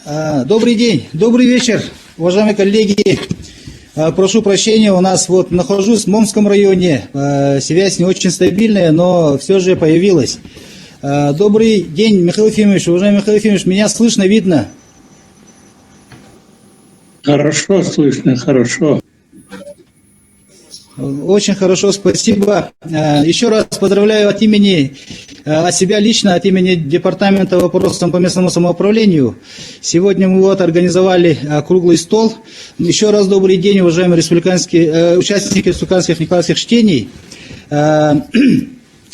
Добрый день, добрый вечер, уважаемые коллеги. Прошу прощения, у нас нахожусь в Момском районе, связь не очень стабильная, но все же появилась. Добрый день, Михаил Ефимович, уважаемый Михаил Ефимович, меня слышно, видно? Хорошо слышно, хорошо. Очень хорошо, спасибо. Еще раз поздравляю от себя лично, от имени Департамента вопросов по местному самоуправлению. Сегодня мы организовали круглый стол. Еще раз добрый день, уважаемые участники республиканских николаевских чтений.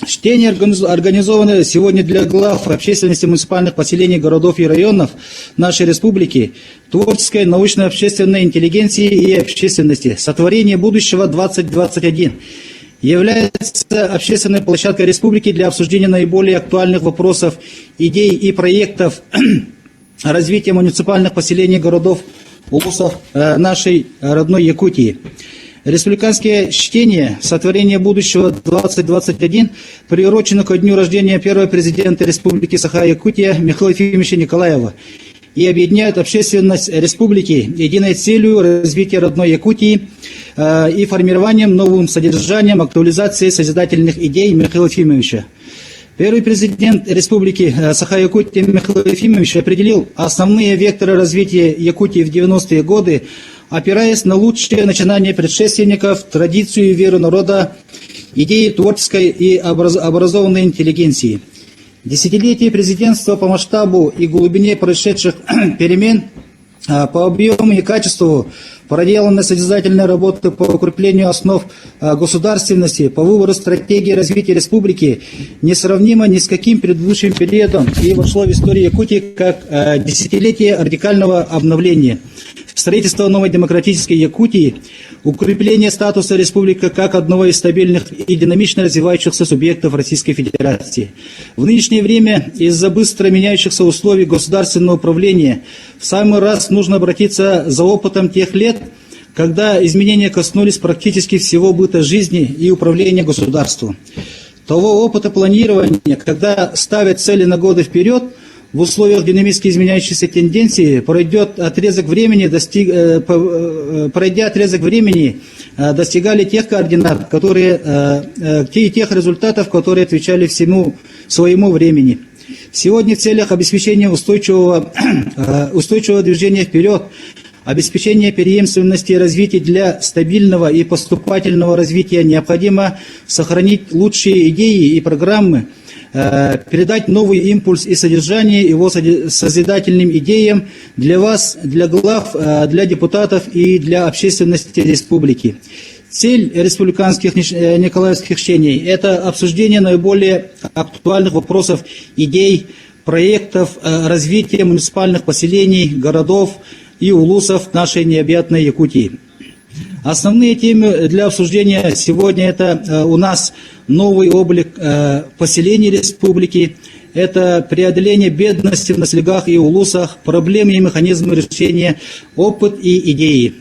Чтения организованы сегодня для глав общественности муниципальных поселений, городов и районов нашей республики, творческой, научно-общественной интеллигенции и общественности. Сотворение будущего 2021 является общественной площадкой республики для обсуждения наиболее актуальных вопросов, идей и проектов развития муниципальных поселений, городов, улусов нашей родной Якутии. Республиканские чтения «Сотворение будущего 2021» приурочено ко дню рождения первого президента Республики Саха-Якутия Михаила Ефимовича Николаева и объединяют общественность республики единой целью развития родной Якутии и формированием новым содержанием актуализации созидательных идей Михаила Ефимовича. Первый президент Республики Саха-Якутия Михаил Ефимович определил основные векторы развития Якутии в 90-е годы, опираясь на лучшие начинания предшественников, традицию и веру народа, идеи творческой и образованной интеллигенции. Десятилетие президентства по масштабу и глубине происшедших перемен, по объему и качеству проделанной созидательной работы по укреплению основ государственности, по выбору стратегии развития республики несравнимо ни с каким предыдущим периодом и вошло в историю Якутии как десятилетие радикального обновления. Строительство новой демократической Якутии, укрепление статуса республики как одного из стабильных и динамично развивающихся субъектов Российской Федерации. В нынешнее время из-за быстро меняющихся условий государственного управления в самый раз нужно обратиться за опытом тех лет, когда изменения коснулись практически всего быта жизни и управления государством. Того опыта планирования, когда ставят цели на годы вперед, в условиях динамически изменяющейся тенденции пройдя отрезок времени достигали тех координат, тех результатов, которые отвечали всему своему времени. Сегодня в целях обеспечения устойчивого движения вперед, обеспечения преемственности и развития для стабильного и поступательного развития необходимо сохранить лучшие идеи и программы, передать новый импульс и содержание его созидательным идеям для вас, для глав, для депутатов и для общественности республики. Цель республиканских николаевских чтений – это обсуждение наиболее актуальных вопросов, идей, проектов развития муниципальных поселений, городов и улусов нашей необъятной Якутии. Основные темы для обсуждения сегодня – это у нас новый облик поселений республики, это преодоление бедности в наследах и улусах, проблемы и механизмы решения, опыт и идеи.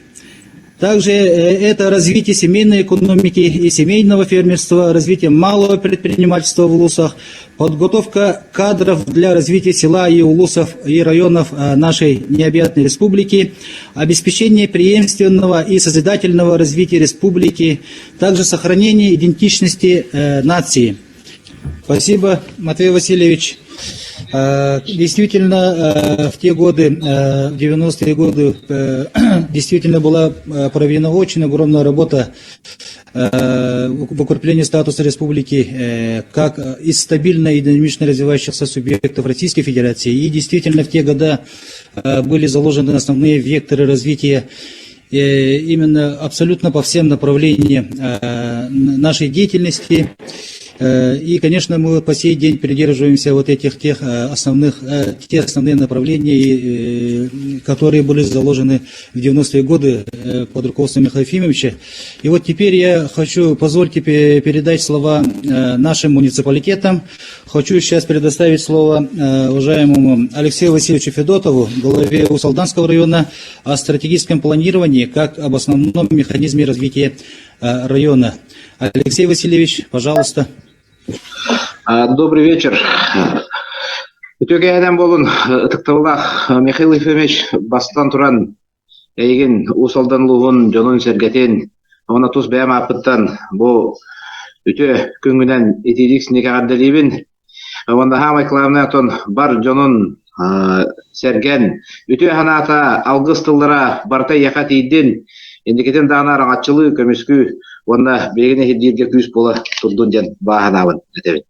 Также это развитие семейной экономики и семейного фермерства, развитие малого предпринимательства в улусах, подготовка кадров для развития села и улусов и районов нашей необъятной республики, обеспечение преемственного и созидательного развития республики, также сохранение идентичности нации. Спасибо, Матвей Васильевич. Действительно, в те годы, в 90-е годы, действительно была проведена очень огромная работа в укреплении статуса республики как из стабильно и динамично развивающихся субъектов Российской Федерации. И действительно, в те годы были заложены основные векторы развития именно абсолютно по всем направлениям нашей деятельности. И, конечно, мы по сей день придерживаемся тех основные направления, которые были заложены в 90-е годы под руководством Михаила Ефимовича. И вот теперь позвольте передать слова нашим муниципалитетам. Хочу сейчас предоставить слово уважаемому Алексею Васильевичу Федотову, главе Усалданского района, о стратегическом планировании как об основном механизме развития района. Алексей Васильевич, пожалуйста. Добрый вечер. Өтөкәйдән болын тыктылах Михаил Ефимович бастан туран еген усалдан лугун жонун сергетен она тус бәм апыттан бу өтө күнгүнен итидик синекагадалибин онда хамай клавнатон бар жонун серген өтө ханата алгыстылдыра барта якат идин индикетен дана раңатчылы көмүскү онда бегине хидирге күз бола турдун ден баанабын этебит.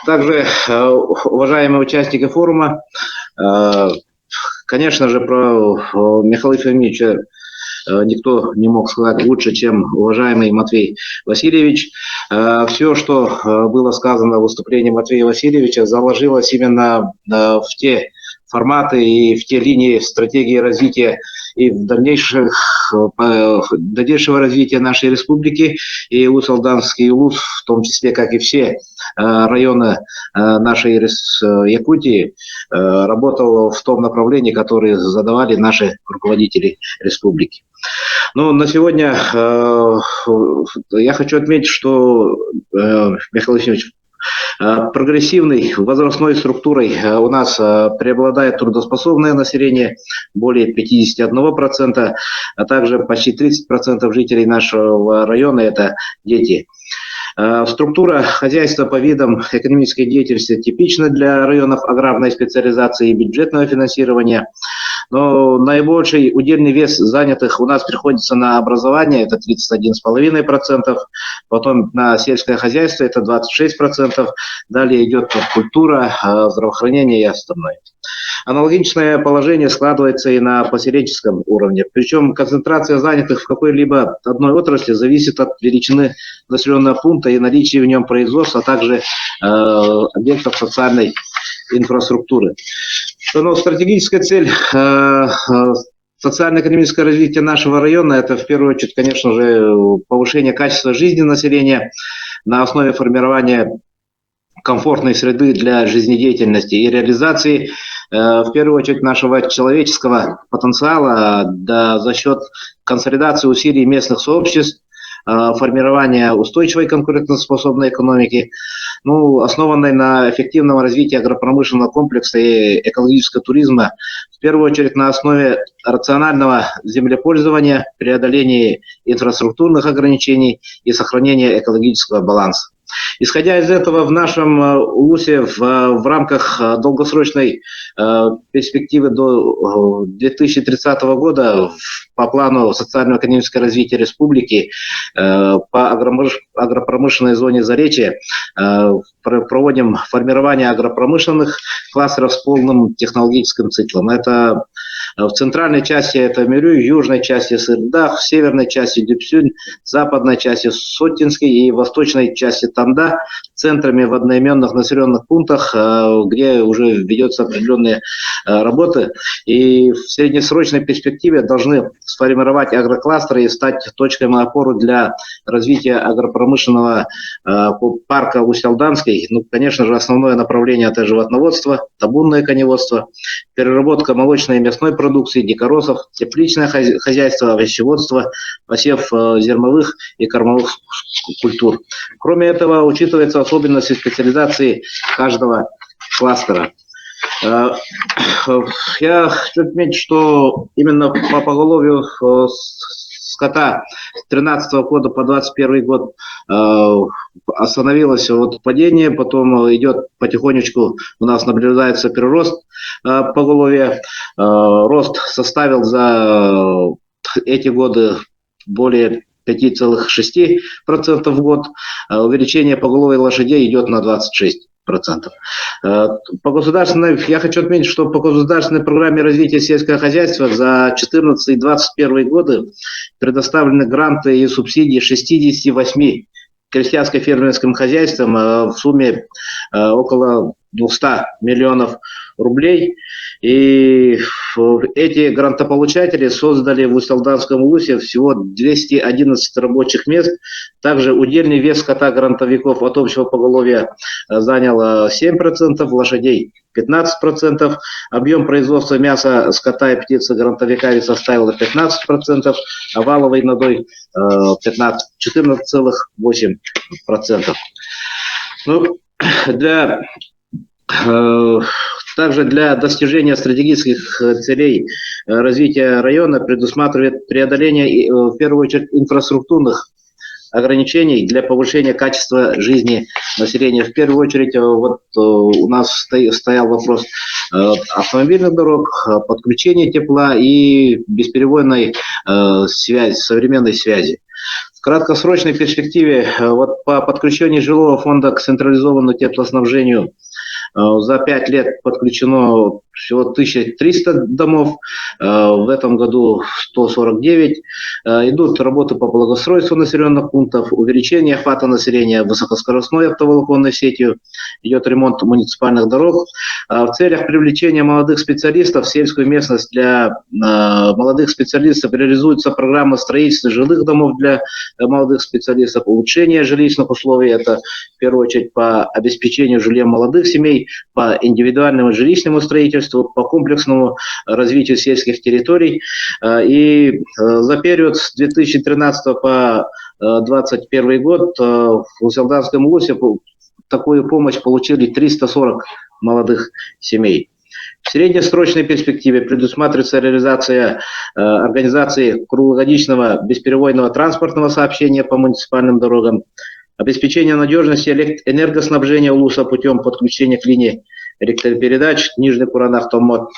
Также, уважаемые участники форума, конечно же, про Михаила Ефимовича никто не мог сказать лучше, чем уважаемый Матвей Васильевич. Все, что было сказано в выступлении Матвея Васильевича, заложилось именно в те форматы и в те линии стратегии развития и в дальнейшего развития нашей республики. И Улус-Алданский Улус, в том числе, как и все районы нашей Якутии, работал в том направлении, которое задавали наши руководители республики. Но на сегодня я хочу отметить, что Михаил Ефимович, прогрессивной возрастной структурой у нас преобладает трудоспособное население, более 51%, а также почти 30% жителей нашего района – это дети. Структура хозяйства по видам экономической деятельности типична для районов аграрной специализации и бюджетного финансирования. Но наибольший удельный вес занятых у нас приходится на образование, это 31,5%, потом на сельское хозяйство, это 26%, далее идет культура, здравоохранение и остальное. Аналогичное положение складывается и на поселенческом уровне. Причем концентрация занятых в какой-либо одной отрасли зависит от величины населенного пункта и наличия в нем производства, а также объектов социальной инфраструктуры. Но стратегическая цель социально-экономическое развитие нашего района – это в первую очередь, конечно же, повышение качества жизни населения на основе формирования комфортной среды для жизнедеятельности и реализации, в первую очередь, нашего человеческого потенциала за счет консолидации усилий местных сообществ, формирования устойчивой конкурентоспособной экономики, основанной на эффективном развитии агропромышленного комплекса и экологического туризма, в первую очередь на основе рационального землепользования, преодоления инфраструктурных ограничений и сохранения экологического баланса. Исходя из этого, в нашем УЛУСе в рамках долгосрочной перспективы до 2030 года по плану социально-экономического развития республики по агропромышленной зоне Заречья проводим формирование агропромышленных кластеров с полным технологическим циклом. Это в центральной части это Мирюй, в южной части Сырдах, в северной части Дюпсюнь, в западной части Сотинский и в восточной части Танда, центрами в одноименных населенных пунктах, где уже ведется определенные работы. И в среднесрочной перспективе должны сформировать агрокластеры и стать точкой опоры для развития агропромышленного парка Усть-Алданский. Конечно же, основное направление – это животноводство, табунное коневодство, переработка молочной и мясной продукции, дикоросов, тепличное хозяйство, овощеводство, посев зерновых и кормовых культур. Кроме этого, учитываются особенности специализации каждого кластера. Я хочу отметить, что именно по поголовью скота с 2013 года по 2021 год остановилось падение, потом идет потихонечку, у нас наблюдается прирост поголовья. Рост составил за эти годы более 5,6% в год. Увеличение поголовья лошадей идет на 26%. По государственной, я хочу отметить, что по государственной программе развития сельского хозяйства за 2014 и 2021 годы предоставлены гранты и субсидии 68 крестьянско-фермерским хозяйствам в сумме около 200 миллионов рублей. И эти грантополучатели создали в Усть-Алданском УЛУСе всего 211 рабочих мест. Также удельный вес скота грантовиков от общего поголовья занял 7%, лошадей 15%. Объем производства мяса, скота и птицы грантовиками составил 15%, а валовой надой 14,8%. Для, также для достижения стратегических целей развития района предусматривает преодоление, в первую очередь, инфраструктурных ограничений для повышения качества жизни населения. В первую очередь, вот у нас стоял вопрос автомобильных дорог, подключения тепла и бесперебойной связи, современной связи. В краткосрочной перспективе вот по подключению жилого фонда к централизованному теплоснабжению за 5 лет подключено всего 1300 домов, в этом году 149. Идут работы по благоустройству населенных пунктов, увеличение охвата населения высокоскоростной оптоволоконной сетью, идет ремонт муниципальных дорог. В целях привлечения молодых специалистов в сельскую местность для молодых специалистов реализуется программа строительства жилых домов для молодых специалистов, улучшение жилищных условий, это в первую очередь по обеспечению жильем молодых семей, по индивидуальному жилищному строительству, по комплексному развитию сельских территорий. И за период с 2013 по 2021 год в Усть-Илданском УЛУСе такую помощь получили 340 молодых семей. В среднесрочной перспективе предусматривается реализация организации круглогодичного бесперебойного транспортного сообщения по муниципальным дорогам, обеспечение надежности энергоснабжения УЛУСа путем подключения к линии электропередач, Нижний Куранах, Томмот,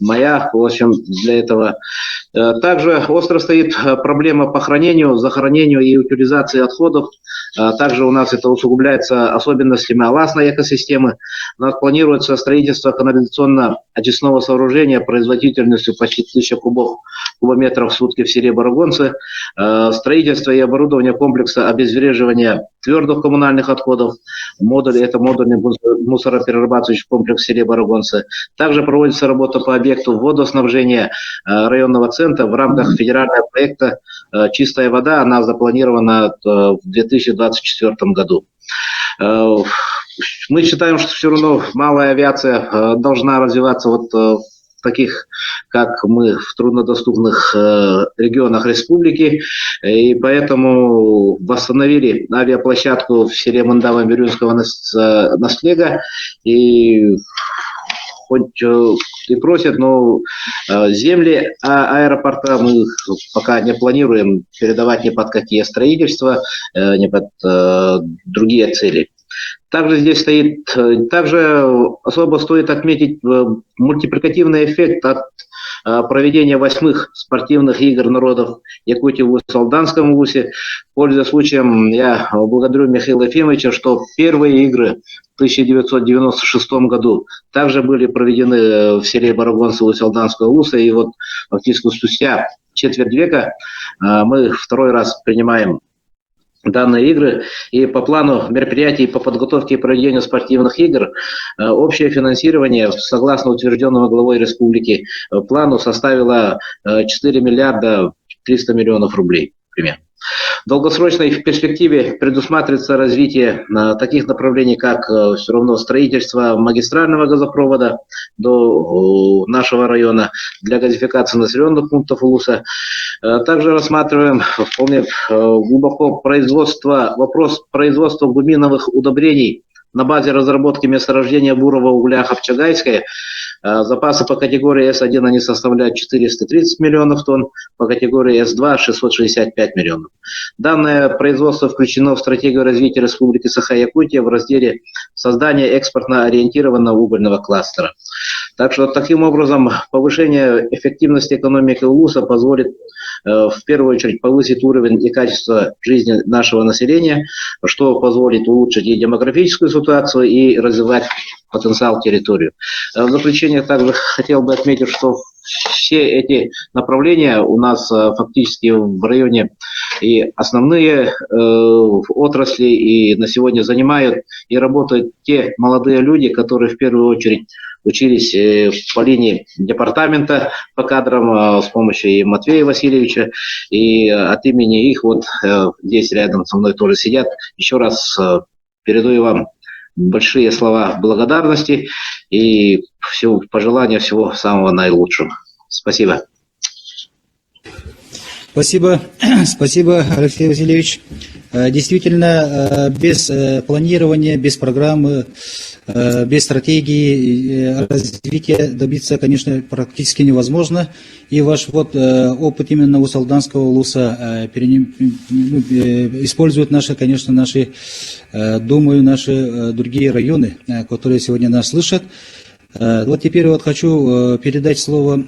Маяк, в общем, для этого. Также остро стоит проблема по хранению, захоронению и утилизации отходов. Также у нас это усугубляется особенностями аласной экосистемы. У нас планируется строительство канализационно-очистного сооружения производительностью почти 1000 кубометров в сутки в селе Барагонцы, строительство и оборудование комплекса обезвреживания твердых коммунальных отходов, это модульный мусороперерабатывающий комплекс в селе Барагонцы. Также проводится работа по объекту водоснабжения районного центра в рамках федерального проекта «Чистая вода». Она запланирована в 2024 году. Мы считаем, что все равно малая авиация должна развиваться вот в таких, как мы, в труднодоступных регионах республики, и поэтому восстановили авиаплощадку в селе Мандава-Бирюнского наслега, и хоть и просят, но земли аэропорта мы пока не планируем передавать ни под какие строительства, ни под другие цели. Также здесь стоит, также особо стоит отметить мультипликативный эффект от проведения 8-х спортивных игр народов Якутии в Усть-Илданском УЛУСе. Пользуясь случаем, я благодарю Михаила Ефимовича, что первые игры в 1996 году также были проведены в селе Барагонцы Усть-Илданского УЛУСа, и вот фактически спустя четверть века мы второй раз принимаем данные игры, и по плану мероприятий по подготовке и проведению спортивных игр общее финансирование, согласно утвержденному главой республики плану, составило 4 миллиарда 300 миллионов рублей примерно. В долгосрочной перспективе предусматривается развитие таких направлений, как все равно строительство магистрального газопровода до нашего района для газификации населенных пунктов УЛУСа. Также рассматриваем вполне глубоко вопрос производства гуминовых удобрений на базе разработки месторождения бурого угля Хапчагайское. Запасы по категории С1 они составляют 430 миллионов тонн, по категории С2 665 миллионов. Данное производство включено в стратегию развития Республики Саха-Якутия в разделе создания экспортно ориентированного угольного кластера. Так что таким образом повышение эффективности экономики УЛУСа позволит в первую очередь повысить уровень и качество жизни нашего населения, что позволит улучшить и демографическую ситуацию, и развивать потенциал территории. В заключение также хотел бы отметить, что все эти направления у нас фактически в районе и основные отрасли, и на сегодня занимают и работают те молодые люди, которые в первую очередь учились по линии департамента по кадрам с помощью и Матвея Васильевича, и от имени их вот здесь рядом со мной тоже сидят. Еще раз передаю вам большие слова благодарности и пожелания всего самого наилучшего. Спасибо. Спасибо, спасибо, Алексей Васильевич. Действительно, без планирования, без программы, без стратегии развития добиться, конечно, практически невозможно. И ваш вот опыт именно у Салданского улуса используют наши, конечно, думаю, наши другие районы, которые сегодня нас слышат. Вот теперь вот хочу передать слово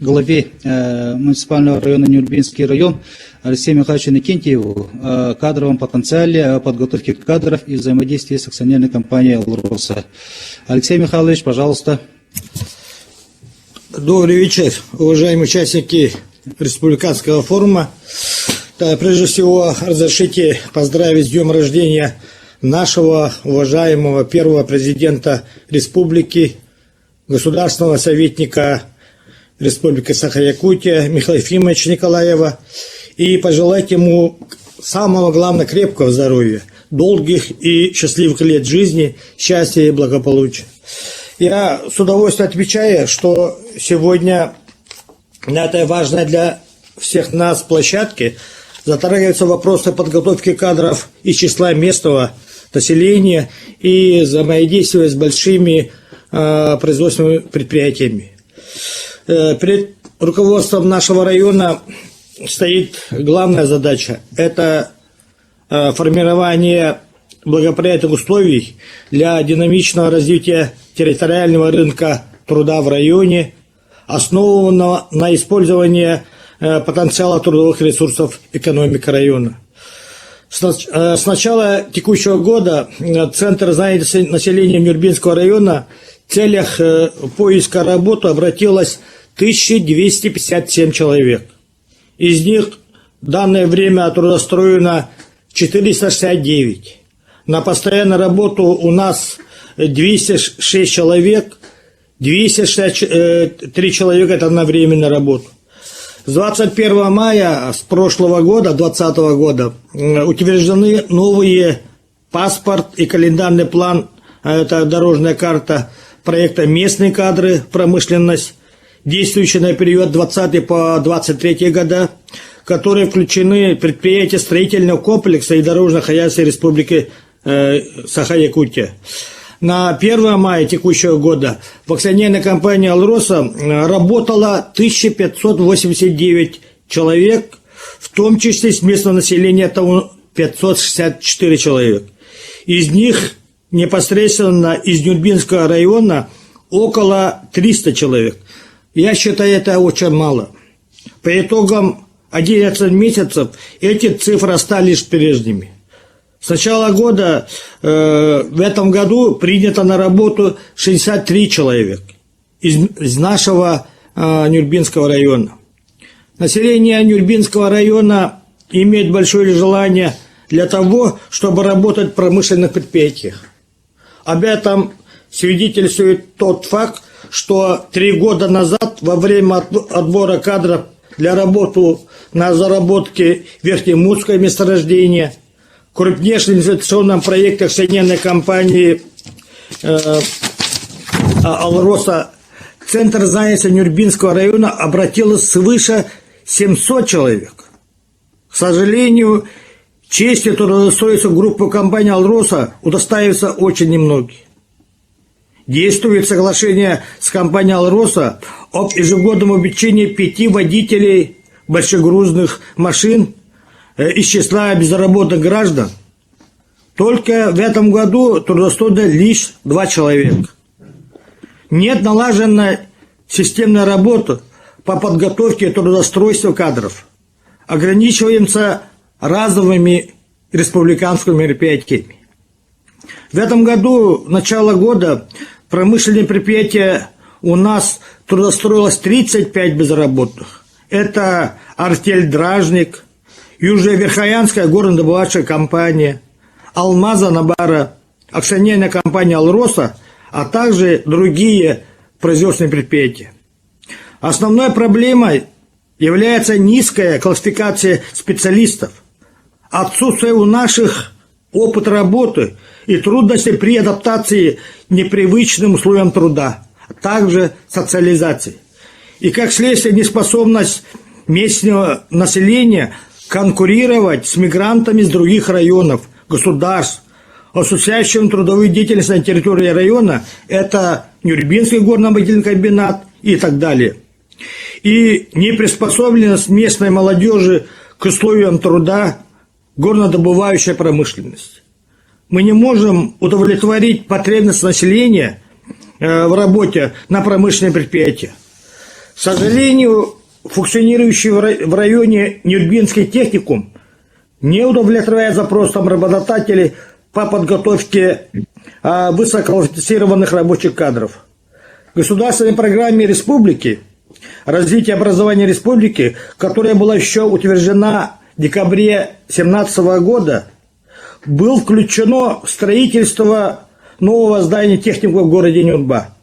главе муниципального района Нюрбинский район Алексею Михайловичу Никентьеву о кадровом потенциале, о подготовке кадров и взаимодействии с акционерной компанией «Алроса». Алексей Михайлович, пожалуйста. Добрый вечер, уважаемые участники республиканского форума. Прежде всего, разрешите поздравить с днем рождения нашего уважаемого первого президента республики, государственного советника Республики Саха-Якутия Михаила Ефимовича Николаева и пожелать ему самого главного крепкого здоровья, долгих и счастливых лет жизни, счастья и благополучия. Я с удовольствием отмечаю, что сегодня на этой важной для всех нас площадке затрагиваются вопросы подготовки кадров из числа местного населения и взаимодействия с большими производственными предприятиями. Перед руководством нашего района стоит главная задача – это формирование благоприятных условий для динамичного развития территориального рынка труда в районе, основанного на использовании потенциала трудовых ресурсов экономики района. С начала текущего года Центр занятости населения Нюрбинского района в целях поиска работы обратилось 1257 человек. Из них в данное время трудоустроено 469. На постоянную работу у нас 206 человек, 263 человека – это на временную работу. С 21 мая с прошлого года, 2020 года, утверждены новые паспорт и календарный план, это дорожная карта проекта «Местные кадры. Промышленность», действующий на период 20 по 23 года, которые включены предприятия строительного комплекса и дорожно-хозяйственной республики Саха-Якутия. На 1 мая текущего года в акционерной компании «Алроса» работало 1589 человек, в том числе с местного населения 564 человека. Из них непосредственно из Нюрбинского района около 300 человек. Я считаю, это очень мало. По итогам 11 месяцев эти цифры остались прежними. С начала года в этом году принято на работу 63 человека из нашего Нюрбинского района. Население Нюрбинского района имеет большое желание для того, чтобы работать в промышленных предприятиях. Об этом свидетельствует тот факт, что 3 года назад во время отбора кадров для работы на заработке Верхнемутское месторождение, крупнейшем инвестиционном проекте акционерной компании «Алроса», Центр занятости Нюрбинского района обратилось свыше 700 человек. К сожалению, чести трудоустроиться в группу компании «Алроса» удостаиваются очень немногие. Действует соглашение с компанией «Алроса» об ежегодном обучении 5 водителей большегрузных машин из числа безработных граждан. Только в этом году трудоустроено лишь 2 человека. Нет налаженной системной работы по подготовке и трудоустройству кадров. Ограничиваемся разовыми республиканскими мероприятиями. В этом году, начало года, промышленные предприятия у нас трудоустроилось 35 безработных. Это «Артель Дражник», Южная Верхоянская горнодобывающая компания, Алмаза Набара, акционерная компания «Алроса», а также другие производственные предприятия. Основной проблемой является низкая квалификация специалистов, отсутствие у наших опыт работы и трудности при адаптации к непривычным условиям труда, а также социализации. И как следствие неспособность местного населения конкурировать с мигрантами из других районов, государств, осуществляющим трудовую деятельность на территории района, это Нюрбинский горно-обогатительный комбинат и так далее. И неприспособленность местной молодежи к условиям труда, горнодобывающая промышленность. Мы не можем удовлетворить потребность населения в работе на промышленные предприятия. К сожалению, функционирующий в районе Нюрбинский техникум не удовлетворяет запросам работодателей по подготовке высококвалифицированных рабочих кадров. В государственной программе республики «Развитие образования республики», которая была еще утверждена в декабре 2017 года, было включено строительство нового здания техникума в городе Нюрба.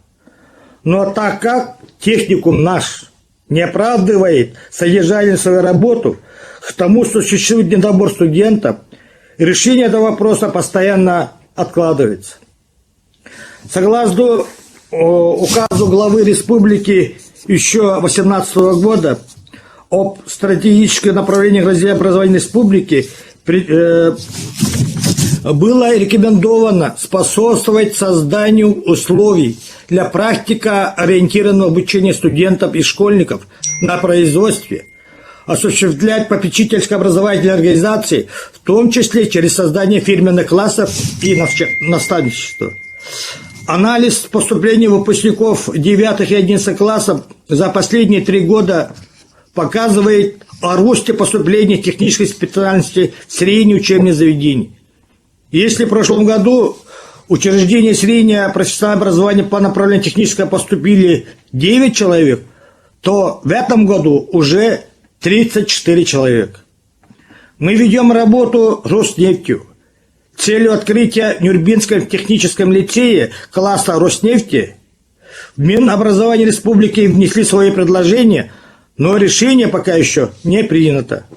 Но так как техникум наш не оправдывает содержание свою работу, к тому, что существует недобор студентов, решение этого вопроса постоянно откладывается. Согласно указу главы республики еще 2018 года об стратегических направлениях развития образования республики, было рекомендовано способствовать созданию условий для практикоориентированного обучения студентов и школьников на производстве, осуществлять попечительские образовательные организации, в том числе через создание фирменных классов и наставничества. Анализ поступления выпускников 9 и 11 классов за последние 3 года показывает о росте поступления технической специальности в средние учебные заведения. Если в прошлом году учреждения среднего профессионального образования по направлению техническое поступили 9 человек, то в этом году уже 34 человека. Мы ведем работу с Роснефтью. Целью открытия Нюрбинского техническом лицее класса Роснефти в Минобразование республики внесли свои предложения, но решение пока еще не принято.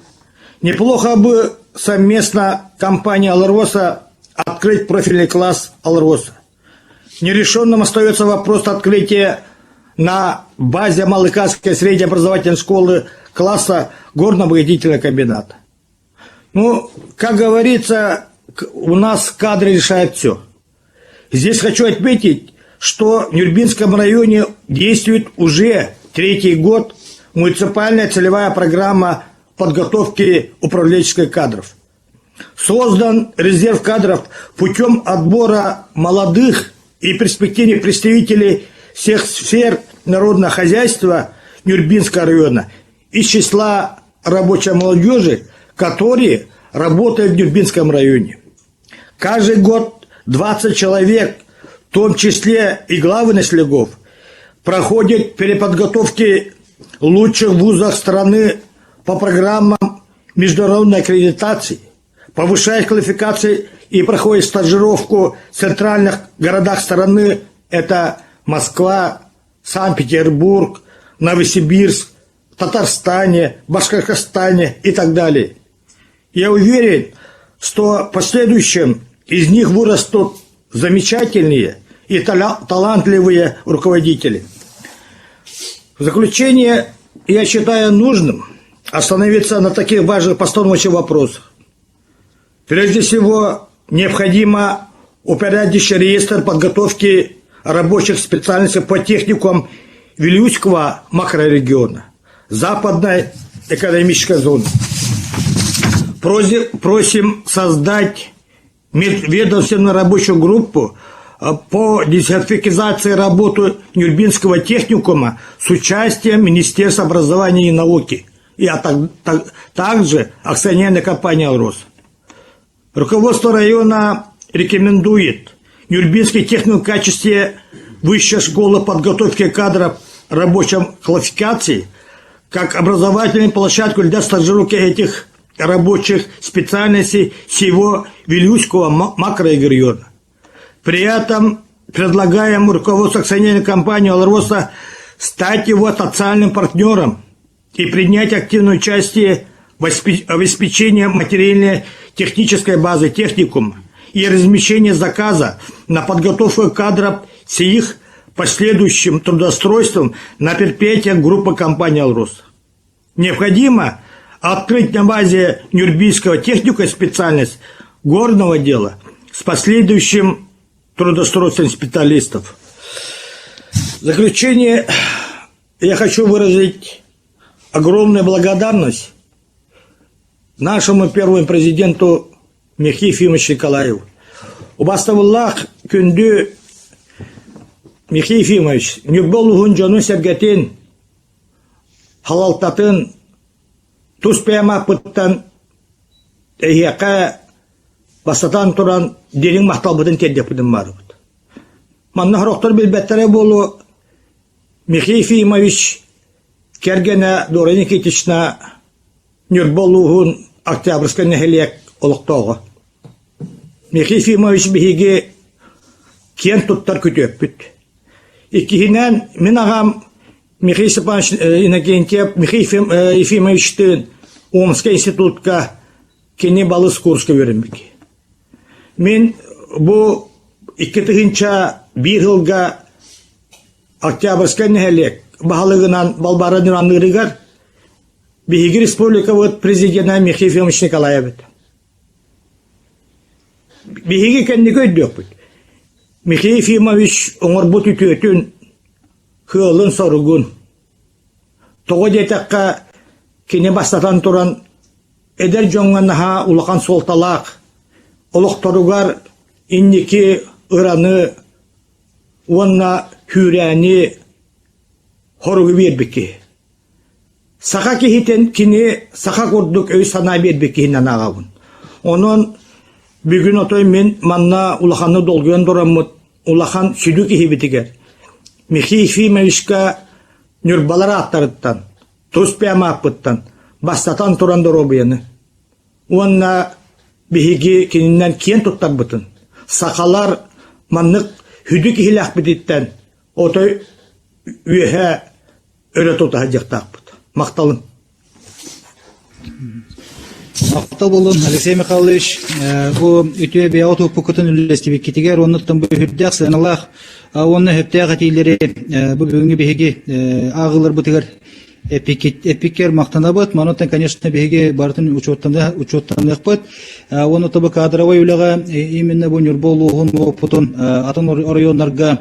Неплохо бы совместно компания «Алроса» открыть профильный класс «Алроса». Нерешенным остается вопрос открытия на базе Малыкасской средней образовательной школы класса горно-обогатительного комбината. Ну, как говорится, у нас кадры решают все. Здесь хочу отметить, что в Нюрбинском районе действует уже 3-й год муниципальная целевая программа подготовки управленческих кадров. Создан резерв кадров путем отбора молодых и перспективных представителей всех сфер народного хозяйства Нюрбинского района из числа рабочей молодежи, которые работают в Нюрбинском районе. Каждый год 20 человек, в том числе и главы наследников, проходят переподготовки в лучших вузах страны по программам международной аккредитации, повышают квалификации и проходят стажировку в центральных городах страны. Это Москва, Санкт-Петербург, Новосибирск, Татарстане, Башкортостане и так далее. Я уверен, что в последующем из них вырастут замечательные и талантливые руководители. В заключение я считаю нужным остановиться на таких важных постановочных вопросах. Прежде всего, необходимо упорядочить реестр подготовки рабочих специальностей по техникумам Вилюйского макрорегиона, Западной экономической зоны. Просим создать межведомственную рабочую группу по десертификации работы Нюрбинского техникума с участием Министерства образования и науки и также акционерной компании «Алрос». Руководство района рекомендует Нюрбинский техникум в качестве высшей школы подготовки кадров рабочей квалификации как образовательную площадку для стажировки этих рабочих специальностей всего Вилюйского макрорегиона. При этом предлагаем руководству акционерной компании «Алроса» стать его социальным партнером и принять активное участие в обеспечении материальной технической базы техникума и размещении заказа на подготовку кадров с их последующим трудоустройством на предприятиях группы компании «Алрос». Необходимо открыть на базе Нюрбийского технику специальность горного дела с последующим трудоустройством специалистов. В заключение я хочу выразить огромную благодарность нашему первому президенту Михаилу Ефимовичу Николаеву. Убаставуллах күнді Михаил Ефимович Нюрболуғын жону сәргетін халалтатын туспаяма пыттан әйеқа бастатан тұран дерің мақтал бұдын тердеп бұдын бары бұд. Манна хұрықтар білбәттері болу Михаил Ефимович кәргені дорыны кетішіна Нюрболуғын Октябрьская нәхелек олықтауға. Михаил Ефимович бігеге кен тұттар күтіп бүд. Иккихинен мен ағам Михаил Степанович Иннокентьев Михаил Ефимовичтің Омская институтка кене балыс курска веренбеки. Мен бұл 2-1 жылға Октябрьская нәхелек бағалығынан балбары нұранлығығар бігеге республика өт президентна Михаил Ефимович Николаев. Бігеге кәнне көйдік бұд. Михаил Ефимович оңыр бұт үтетін хылын сорығын. Тоғы детаққа кене бастатан тұран әдер жоңғанаға ұлақан солталақ, ұлықтаруғар иннеке ұраны, онна хүрәні хорығы бербекі. Сақа кехетен кене сақа көрдік өй сана бербекі хинан ағауын. Оның бүгін отой мен манна улаханы долгуен дорамыд, улахан сүдік ехебетігер. Михаил Ефимовичка Нюрбалар аттарыттан, туспяма аппыттан, бастатан турандар обыяны. Онна бігеге кенінен кен тұттар бұтын. Сақалар маннық хүдік ехелек бітеттен, отой үйе өлі тұтаға жақтақ бұд. Мақталын. Мақтал болын, Алексей Михайлович, бұл үтіе бейауты пұқытын үлестебек кетігер, онныттың бұл хүрдіқ сәналақ, оны хөптіғ әтейлері бұл бүгінгі бейге ағылыр бұтығыр эпикер мақтана бұд, мануттан, конечно, бейге бартын учеттанлық бұд, оны тұбы кадровой үліға, именно бұл Нюрболуғын опытын атын районларға,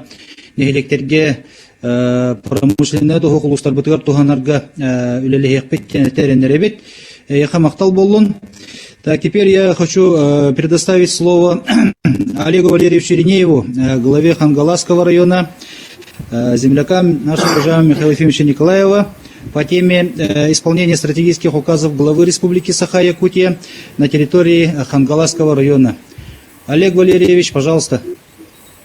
нехелектерге, промышленный туху кулустар бутыгар туханарга үлелі хекпет тәрендері бет. Яха мақтал болын. Так, теперь я хочу предоставить слово Олегу Валерьевичу Ринееву, главе Хангаласского района, землякам нашего уважаемого Михаила Ефимовича Николаева по теме исполнения стратегических указов главы Республики Саха-Якутия на территории Хангаласского района. Олег Валерьевич, пожалуйста.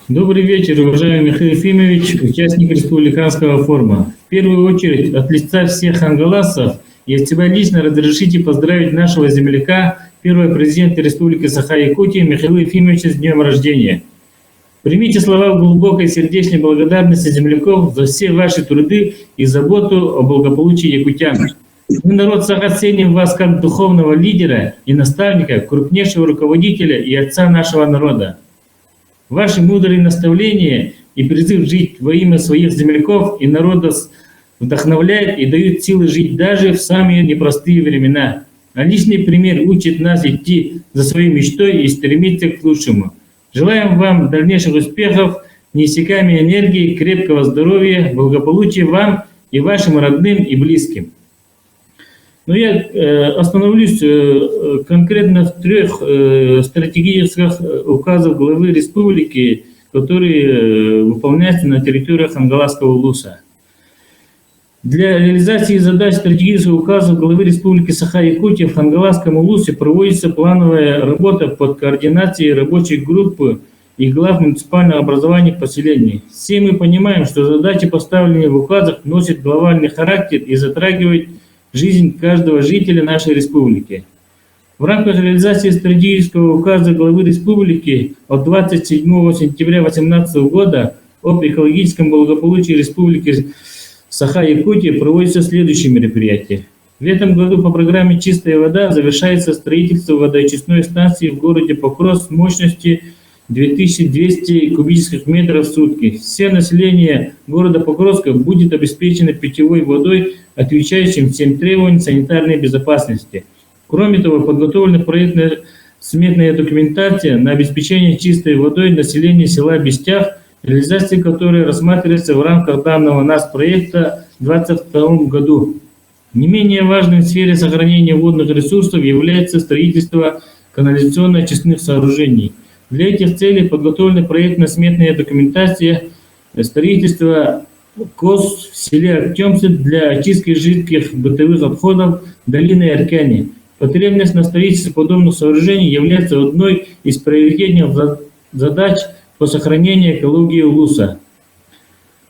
Добрый вечер, уважаемый Михаил Ефимович, участник республиканского форума. В первую очередь, от лица всех хангаласцев, я тебя лично разрешите поздравить нашего земляка, первого президента Республики Саха-Якутия Михаила Ефимовича с днем рождения. Примите слова глубокой сердечной благодарности земляков за все ваши труды и заботу о благополучии якутян. Мы, народ Саха, ценим вас как духовного лидера и наставника, крупнейшего руководителя и отца нашего народа. Ваши мудрые наставления и призыв жить во имя своих земляков и народа вдохновляют и дают силы жить даже в самые непростые времена. А личный пример учит нас идти за своей мечтой и стремиться к лучшему. Желаем вам дальнейших успехов, неиссякаемой энергии, крепкого здоровья, благополучия вам и вашим родным и близким. Но я остановлюсь конкретно в 3 стратегических указах главы республики, которые выполняются на территории Хангаласского улуса. Для реализации задач стратегических указов главы республики Саха-Якутия в Хангаласском улусе проводится плановая работа под координацией рабочей группы и глав муниципального образования поселений. Все мы понимаем, что задачи, поставленные в указах, носят глобальный характер и затрагивают жизнь каждого жителя нашей республики. В рамках реализации стратегического указа главы республики от 27 сентября 2018 года об экологическом благополучии республики Саха-Якутия проводятся следующие мероприятия. В этом году по программе «Чистая вода» завершается строительство водоочистной станции в городе Покров с мощностью 2200 кубических метров в сутки. Все население города Покровска будет обеспечено питьевой водой, отвечающим всем требованиям санитарной безопасности. Кроме того, подготовлена проектно-сметная документация на обеспечение чистой водой населения села Бестях, реализация которой рассматривается в рамках данного нас проекта в 2022 году. Не менее важной в сфере сохранения водных ресурсов является строительство канализационно-очистных сооружений. Для этих целей подготовлена проектно-сметная документация строительства КОС в селе Актемцы для очистки жидких бытовых отходов долины Аркяни. Потребность на строительстве подобных сооружений является одной из приоритетных задач по сохранению экологии Улуса.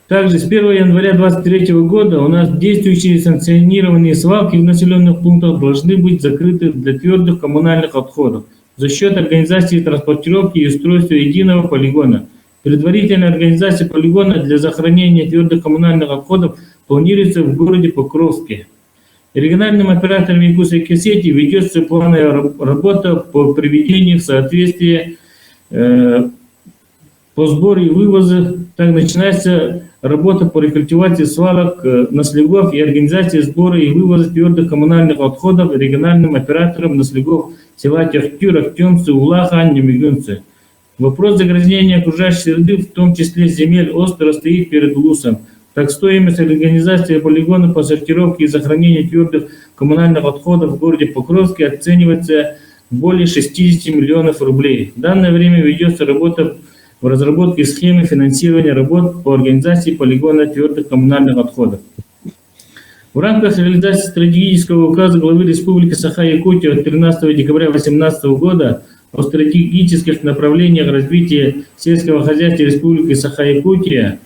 Также с 1 января 2023 года у нас действующие санкционированные свалки в населенных пунктах должны быть закрыты для твердых коммунальных отходов за счет организации транспортировки и устройства единого полигона. Предварительная организация полигона для захоронения твердых коммунальных отходов планируется в городе Покровске. Региональным оператором Якутской сети ведется плановая работа по приведению в соответствие по сбору и вывозу. Так начинается работа по рекультивации свалок наслегов и организации сбора и вывоза твердых коммунальных отходов региональным оператором наслегов села Тяхтюр, Актемцы, Улахан, Немигунцы. Вопрос загрязнения окружающей среды, в том числе земель, остро стоит перед Улусом. Так стоимость организации полигона по сортировке и сохранению твердых коммунальных отходов в городе Покровске оценивается более 60 миллионов рублей. В данное время ведется работа в разработке схемы финансирования работ по организации полигона твердых коммунальных отходов. В рамках реализации стратегического указа главы Республики Саха-Якутия от 13 декабря 2018 года о стратегических направлениях развития сельского хозяйства Республики Саха-Якутия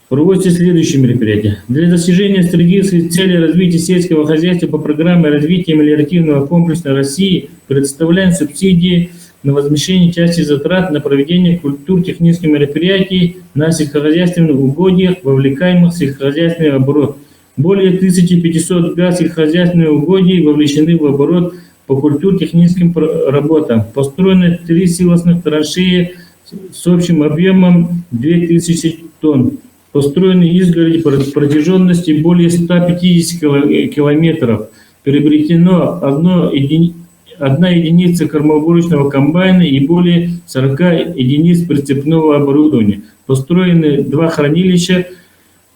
проводятся следующие мероприятия. Для достижения стратегических целей развития сельского хозяйства по программе развития мелиоративного комплекса России предоставляем субсидии на возмещение части затрат на проведение культур-технических мероприятий на сельскохозяйственных угодьях, вовлекаемых в сельскохозяйственный оборот. Более 1500 сельскохозяйственных угодий вовлечены в оборот по культур-техническим работам. Построены 3 силосных траншеи с общим объемом 2000 тонн. Построены изгороди протяженностью более 150 километров. Приобретено одна единица кормоуборочного комбайна и более 40 единиц прицепного оборудования. Построены 2 хранилища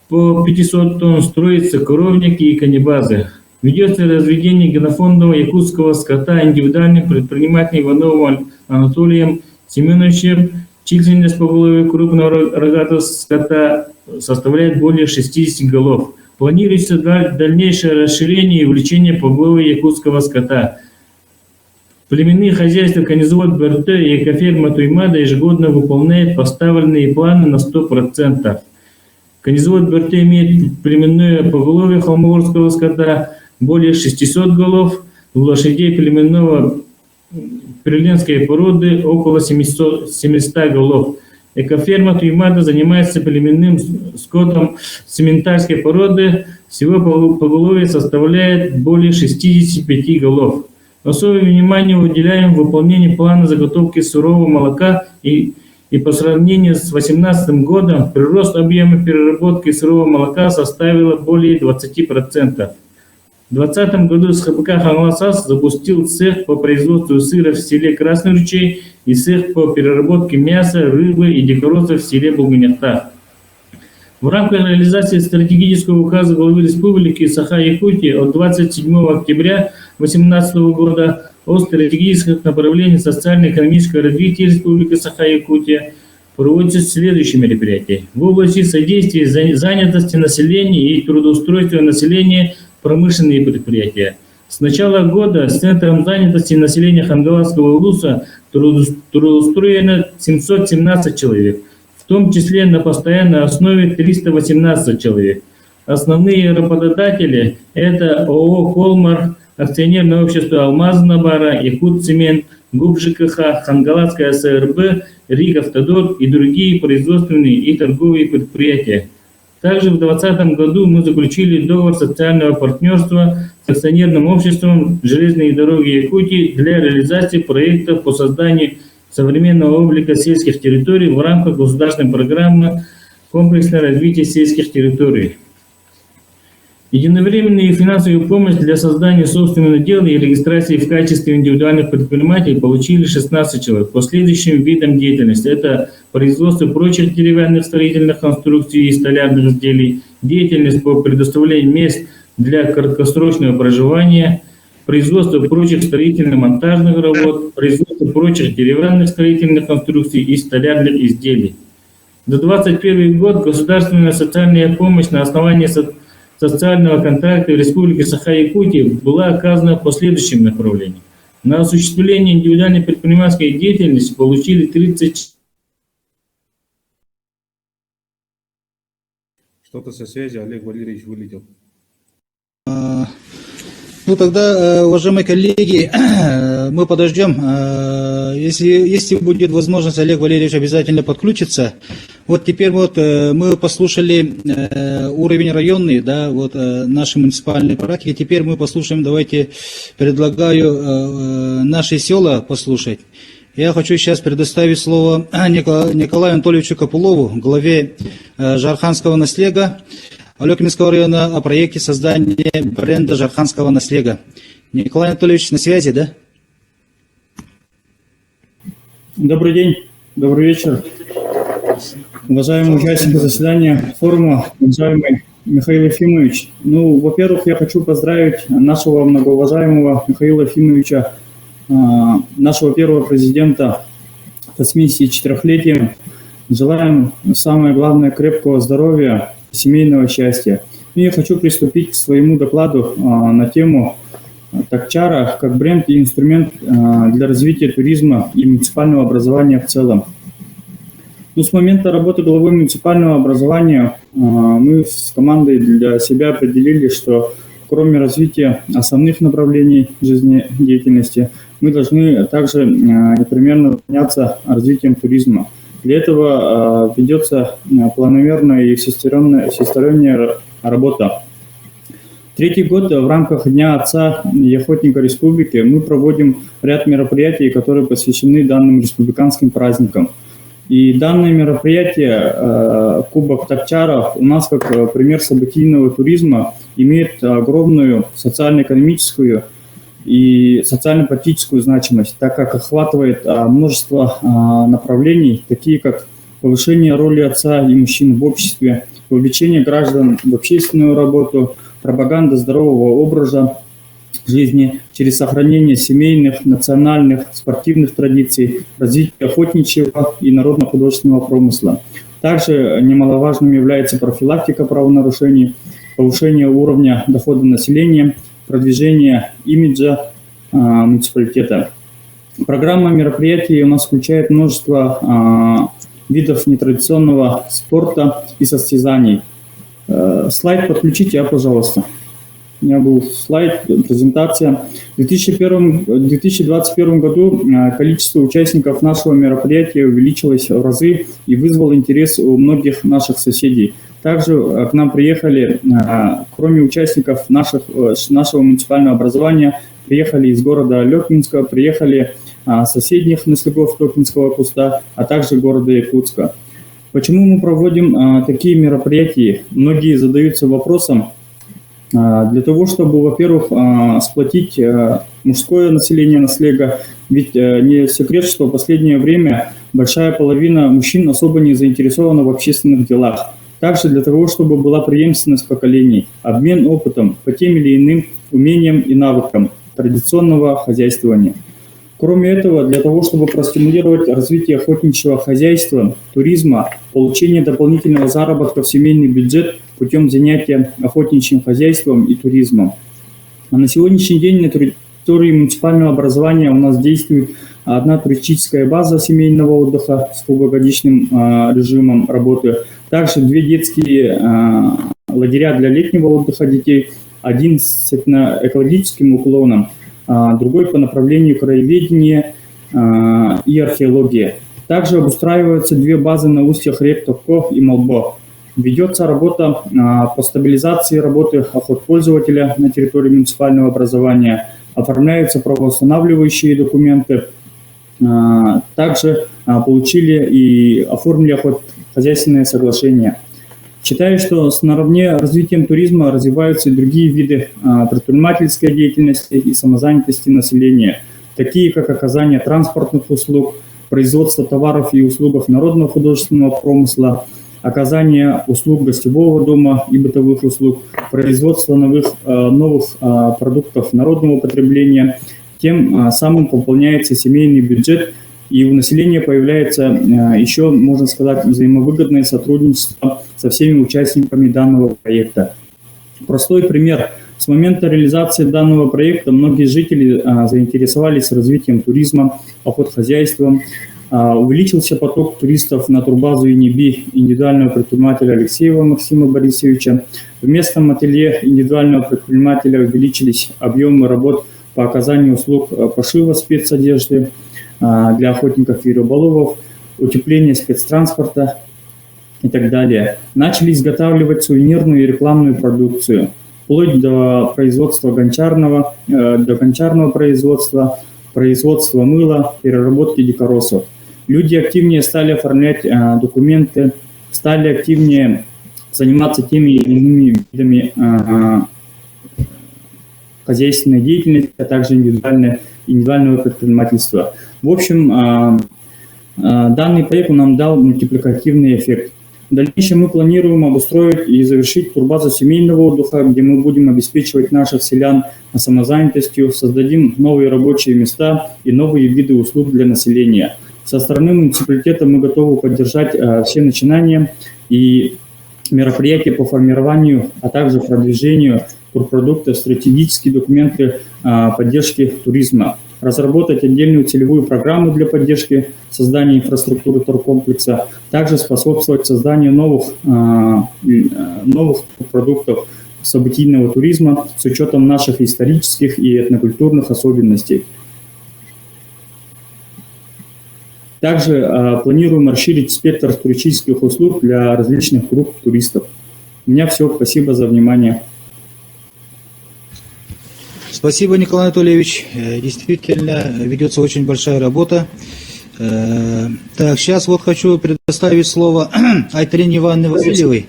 по 500 тонн, строятся коровники и конебазы. Ведется разведение генофондового якутского скота индивидуальным предпринимателем Ивановым Анатолием Семеновичем. Численность поголовья крупного рогатого скота составляет более 60 голов. Планируется дальнейшее расширение и увеличение поголовья якутского скота. Племенные хозяйства Канизовод БРТ и экоферма Туймада ежегодно выполняют поставленные планы на 100%. Канизовод БРТ имеет племенное поголовье холмогорского скота более 600 голов, у лошадей племенного перленской породы около 700 голов. Экоферма Туймада занимается племенным скотом сементарской породы, всего поголовье составляет более 65 голов. Особое внимание уделяем выполнению плана заготовки сырого молока и по сравнению с 2018 годом прирост объема переработки сырого молока составил более 20%. В 2020 году СХПК «Ханласас» запустил цех по производству сыра в селе Красный Ручей и цех по переработке мяса, рыбы и дикоросов в селе Булганяхтах. В рамках реализации стратегического указа главы Республики Саха-Якутия от 27 октября 2018 года о стратегических направлениях социально-экономического развития Республики Саха-Якутия проводятся следующие мероприятия. В области содействия занятости населения и трудоустройства населения промышленные предприятия. С начала года с Центром занятости населения Хангаласского улуса трудоустроено 717 человек, в том числе на постоянной основе 318 человек. Основные работодатели – это ООО «Колмар», акционерное общество «Алмаз-Набара», «Якутцемент», ГУП ЖКХ, Хангаласская СРБ, РИК-Автодор и другие производственные и торговые предприятия. Также в 2020 году мы заключили договор социального партнерства с акционерным обществом «Железные дороги Якутии» для реализации проекта по созданию современного облика сельских территорий в рамках государственной программы «Комплексное развитие сельских территорий». Единовременную финансовую помощь для создания собственного дела и регистрации в качестве индивидуальных предпринимателей получили 16 человек по следующим видам деятельности. Это производство прочих деревянных строительных конструкций и столярных изделий, деятельность по предоставлению мест для краткосрочного проживания, производство прочих строительно-монтажных работ, производство прочих деревянных строительных конструкций и столярных изделий. За 2021 год государственная социальная помощь на основании социального контракта в Республике Саха-Якутия была оказана по следующим направлениям. На осуществление индивидуальной предпринимательской деятельности получили 30. Что-то со связи, Олег Валерьевич вылетел. Ну тогда, уважаемые коллеги, мы подождем. Если будет возможность, Олег Валерьевич обязательно подключится. Вот теперь вот мы послушали уровень районный, да, вот нашей муниципальной практики. Теперь мы послушаем, давайте предлагаю наши села послушать. Я хочу сейчас предоставить слово Николаю Анатольевичу Копылову, главе Жарханского наслега Алекминского района, о проекте создания бренда Жарханского наслега. Николай Анатольевич на связи, да? Добрый день, добрый вечер. Уважаемые участники заседания форума, уважаемый Михаил Ефимович. Ну, во-первых, я хочу поздравить нашего многоуважаемого Михаила Ефимовича, нашего первого президента с 84-летием. Желаем, самое главное, крепкого здоровья, семейного счастья. И я хочу приступить к своему докладу на тему Такчара как бренд и инструмент для развития туризма и муниципального образования в целом. Ну, с момента работы главой муниципального образования мы с командой для себя определили, что кроме развития основных направлений жизнедеятельности, мы должны также непременно заняться развитием туризма. Для этого ведется планомерная и всесторонняя работа. Третий год в рамках Дня Отца и Охотника Республики мы проводим ряд мероприятий, которые посвящены данным республиканским праздникам. И данное мероприятие Кубок Такчара у нас как пример событийного туризма имеет огромную социально-экономическую и социально-политическую значимость, так как охватывает множество направлений, такие как повышение роли отца и мужчин в обществе, вовлечение граждан в общественную работу, пропаганда здорового образа жизни через сохранение семейных, национальных, спортивных традиций, развитие охотничьего и народно-художественного промысла. Также немаловажным является профилактика правонарушений, повышение уровня дохода населения, продвижение имиджа муниципалитета. Программа мероприятий у нас включает множество видов нетрадиционного спорта и состязаний. Слайд подключите, пожалуйста. У меня был слайд, презентация. В 2021 году количество участников нашего мероприятия увеличилось в разы и вызвало интерес у многих наших соседей. Также к нам приехали, кроме участников нашего муниципального образования, приехали из города Алекминска, приехали соседних наследников Алекминского куста, а также города Якутска. Почему мы проводим такие мероприятия? Многие задаются вопросом. Для того, чтобы, во-первых, сплотить мужское население наслега, ведь не секрет, что в последнее время большая половина мужчин особо не заинтересована в общественных делах. Также для того, чтобы была преемственность поколений, обмен опытом по тем или иным умениям и навыкам традиционного хозяйствования. Кроме этого, для того, чтобы простимулировать развитие охотничьего хозяйства, туризма, получение дополнительного заработка в семейный бюджет путем занятия охотничьим хозяйством и туризмом. А на сегодняшний день на территории муниципального образования у нас действует одна туристическая база семейного отдыха с круглогодичным режимом работы, также 2 детские лагеря для летнего отдыха детей, один с этноэкологическим уклоном, другой по направлению краеведения и археологии. Также обустраиваются 2 базы на устьях рек Топко и Молбо. Ведется работа по стабилизации работы охотпользователя на территории муниципального образования, оформляются правоустанавливающие документы, также получили и оформили охотхозяйственное соглашение. Считаю, что наравне развитием туризма развиваются и другие виды предпринимательской деятельности и самозанятости населения, такие как оказание транспортных услуг, производство товаров и услуг народного художественного промысла, оказание услуг гостевого дома и бытовых услуг, производство новых продуктов народного потребления. Тем самым пополняется семейный бюджет, и у населения появляется еще, можно сказать, взаимовыгодное сотрудничество со всеми участниками данного проекта. Простой пример. С момента реализации данного проекта многие жители заинтересовались развитием туризма, охотхозяйством. Увеличился поток туристов на турбазу ИНИБИ индивидуального предпринимателя Алексеева Максима Борисовича. В местном ателье индивидуального предпринимателя увеличились объемы работ по оказанию услуг пошива спецодежды для охотников и рыболовов, утепление спецтранспорта и так далее. Начали изготавливать сувенирную и рекламную продукцию, вплоть до производства гончарного производства, производства мыла, переработки дикоросов. Люди активнее стали оформлять документы, стали активнее заниматься теми или иными видами хозяйственной деятельности, а также индивидуального предпринимательства. В общем, данный проект нам дал мультипликативный эффект. В дальнейшем мы планируем обустроить и завершить турбазу семейного отдыха, где мы будем обеспечивать наших селян самозанятостью, создадим новые рабочие места и новые виды услуг для населения. Со стороны муниципалитета мы готовы поддержать все начинания и мероприятия по формированию, а также продвижению турпродуктов, стратегические документы поддержки туризма, разработать отдельную целевую программу для поддержки создания инфраструктуры туркомплекса, также способствовать созданию новых продуктов событийного туризма с учетом наших исторических и этнокультурных особенностей. Также планируем расширить спектр туристических услуг для различных групп туристов. У меня все. Спасибо за внимание. Спасибо, Николай Анатольевич. Действительно, ведется очень большая работа. Так, сейчас вот хочу предоставить слово Айталине Ивановне Васильевой,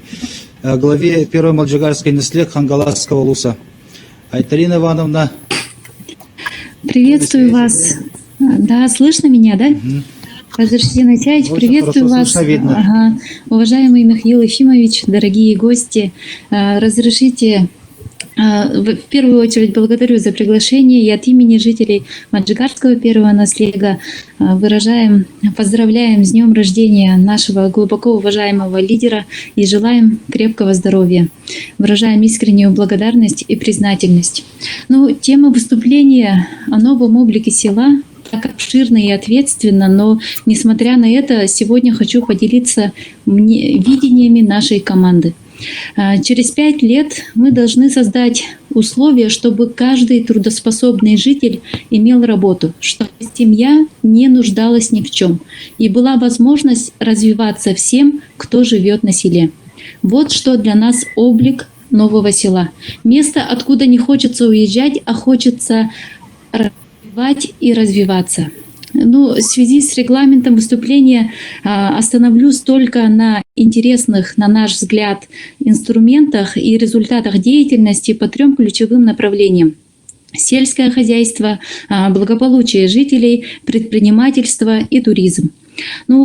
главе первой Малджигарской наследия Хангаласского улуса. Айталина Ивановна. Приветствую вас. Да, слышно меня, да? Константин Исаевич, приветствую вас. Ага. Уважаемый Михаил Ефимович, дорогие гости, разрешите... В первую очередь благодарю за приглашение и от имени жителей Маджигарского первого наследия поздравляем с днем рождения нашего глубоко уважаемого лидера и желаем крепкого здоровья. Выражаем искреннюю благодарность и признательность. Тема выступления о новом облике села так обширно и ответственно, но несмотря на это, сегодня хочу поделиться видениями нашей команды. Через 5 лет мы должны создать условия, чтобы каждый трудоспособный житель имел работу, чтобы семья не нуждалась ни в чем, и была возможность развиваться всем, кто живет на селе. Вот что для нас облик нового села. Место, откуда не хочется уезжать, а хочется развивать и развиваться. В связи с регламентом выступления остановлюсь только на интересных, на наш взгляд, инструментах и результатах деятельности по 3 ключевым направлениям: сельское хозяйство, благополучие жителей, предпринимательство и туризм.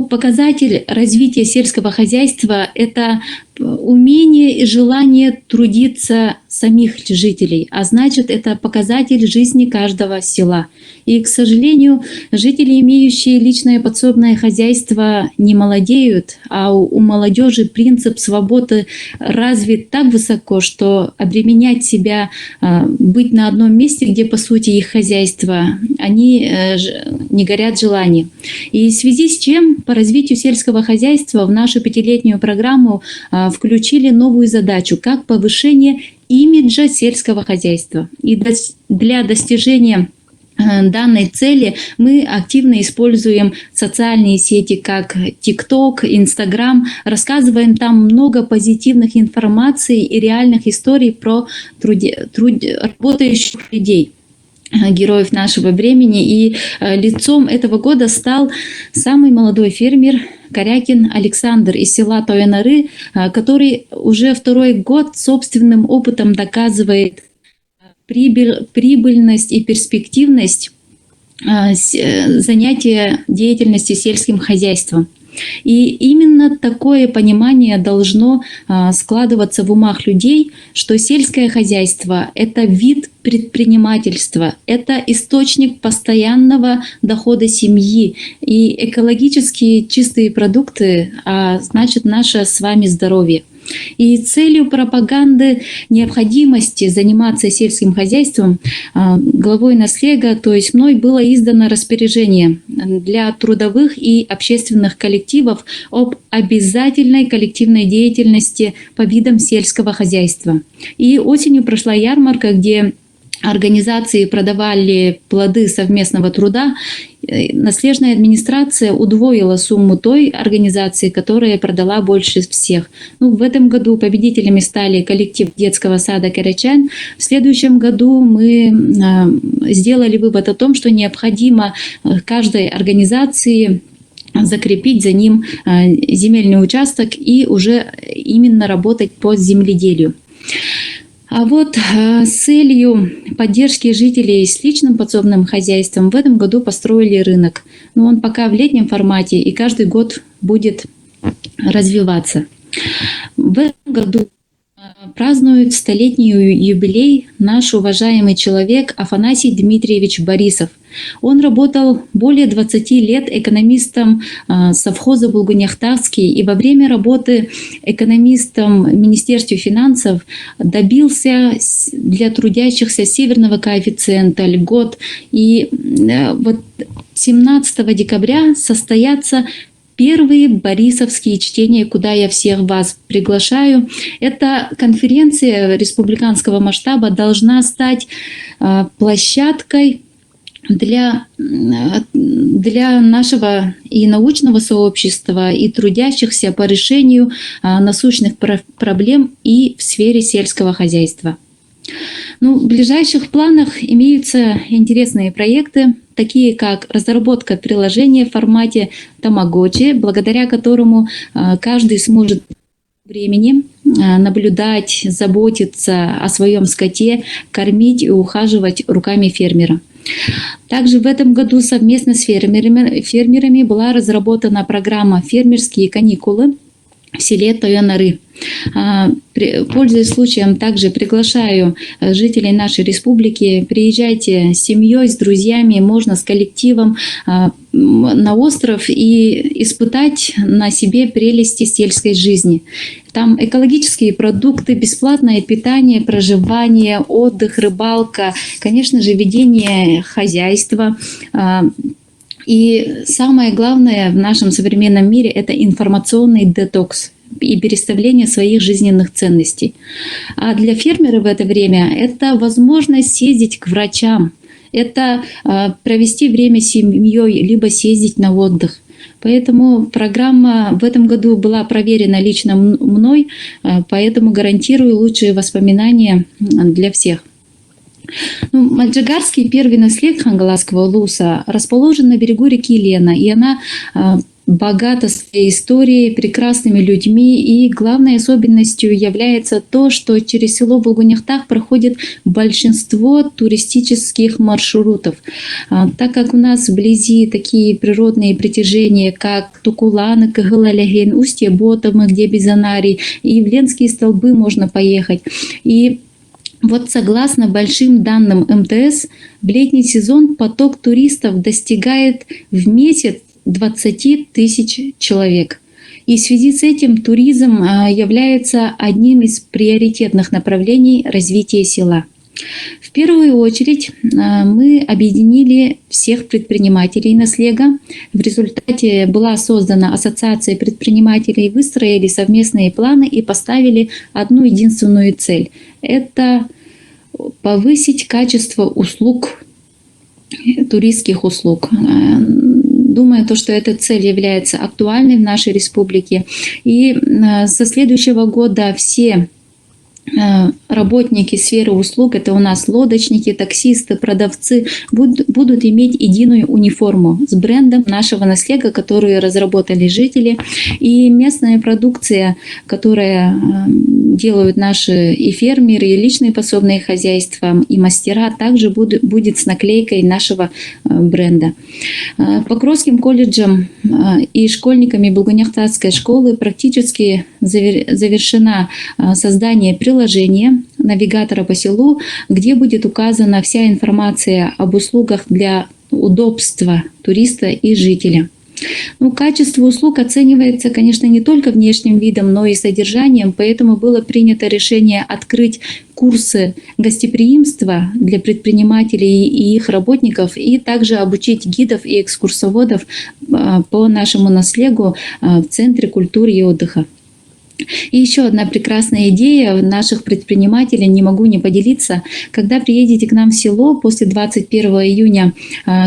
Показатель развития сельского хозяйства – это умение и желание трудиться самих жителей, а значит, это показатель жизни каждого села. И, к сожалению, жители, имеющие личное подсобное хозяйство, не молодеют, а у молодежи принцип свободы развит так высоко, что обременять себя, быть на одном месте, где, по сути, их хозяйство, они не горят желанием. И в связи с чем по развитию сельского хозяйства в нашу 5-летнюю программу включили новую задачу, как повышение имиджа сельского хозяйства. И для достижения данной цели мы активно используем социальные сети, как TikTok, Instagram, рассказываем там много позитивных информаций и реальных историй про работающих людей. героев нашего времени. И лицом этого года стал самый молодой фермер Корякин Александр из села Тоянары, который уже второй год собственным опытом доказывает прибыльность и перспективность занятия деятельностью сельским хозяйством. И именно такое понимание должно складываться в умах людей, что сельское хозяйство – это вид предпринимательства, это источник постоянного дохода семьи, и экологически чистые продукты, а значит наше с вами здоровье. И целью пропаганды необходимости заниматься сельским хозяйством главой Наслега, то есть мной, было издано распоряжение для трудовых и общественных коллективов об обязательной коллективной деятельности по видам сельского хозяйства. И осенью прошла ярмарка, где организации продавали плоды совместного труда. Наслежная администрация удвоила сумму той организации, которая продала больше всех. В этом году победителями стали коллектив детского сада «Карачань». В следующем году мы сделали вывод о том, что необходимо каждой организации закрепить за ним земельный участок и уже именно работать по земледелию. А вот с целью поддержки жителей с личным подсобным хозяйством в этом году построили рынок. Но он пока в летнем формате и каждый год будет развиваться. В этом году празднует столетний юбилей наш уважаемый человек Афанасий Дмитриевич Борисов. Он работал более 20 лет экономистом совхоза Булгуняхтарский, и во время работы экономистом в Министерстве финансов добился для трудящихся северного коэффициента, льгот. И вот 17 декабря состоятся первые борисовские чтения, куда я всех вас приглашаю. Эта конференция республиканского масштаба должна стать площадкой для нашего и научного сообщества, и трудящихся по решению насущных проблем и в сфере сельского хозяйства. В ближайших планах имеются интересные проекты, такие как разработка приложения в формате Тамагочи, благодаря которому каждый сможет времени наблюдать, заботиться о своем скоте, кормить и ухаживать руками фермера. Также в этом году совместно с фермерами была разработана программа «Фермерские каникулы» в селе Тоянары. Пользуясь случаем, также приглашаю жителей нашей республики: приезжайте с семьей, с друзьями, можно с коллективом на остров и испытать на себе прелести сельской жизни. Там экологические продукты, бесплатное питание, проживание, отдых, рыбалка, конечно же, ведение хозяйства. И самое главное в нашем современном мире – это информационный детокс и переставление своих жизненных ценностей. А для фермера в это время это возможность съездить к врачам, это провести время с семьей, либо съездить на отдых. Поэтому программа в этом году была проверена лично мной, поэтому гарантирую лучшие воспоминания для всех. Маджигарский первый наслед Хангаласского улуса расположен на берегу реки Лена, и она богата своей историей, прекрасными людьми, и главной особенностью является то, что через село Булгуняхтах проходит большинство туристических маршрутов. Так как у нас вблизи такие природные притяжения, как Тукуланы, Кагылалягин, Устье Ботомы, где Бизанарий, и в Ленские столбы можно поехать. И вот согласно большим данным МТС, в летний сезон поток туристов достигает в месяц 20 тысяч человек. И в связи с этим туризм является одним из приоритетных направлений развития села. В первую очередь мы объединили всех предпринимателей Наслега. В результате была создана ассоциация предпринимателей, выстроили совместные планы и поставили одну единственную цель – это повысить качество услуг, туристских услуг. Думаю, что эта цель является актуальной в нашей республике. И со следующего года все работники сферы услуг, это у нас лодочники, таксисты, продавцы, будут иметь единую униформу с брендом нашего наследия, который разработали жители. И местная продукция, которая делают наши и фермеры, и личные подсобные хозяйства, и мастера, также будет с наклейкой нашего бренда. Покровским колледжем и школьниками Булгуняхтатской школы практически завершено создание приложения навигатора по селу, где будет указана вся информация об услугах для удобства туриста и жителя. Качество услуг оценивается, конечно, не только внешним видом, но и содержанием, поэтому было принято решение открыть курсы гостеприимства для предпринимателей и их работников, и также обучить гидов и экскурсоводов по нашему наследию в Центре культуры и отдыха. И еще одна прекрасная идея наших предпринимателей, не могу не поделиться. Когда приедете к нам в село после 21 июня,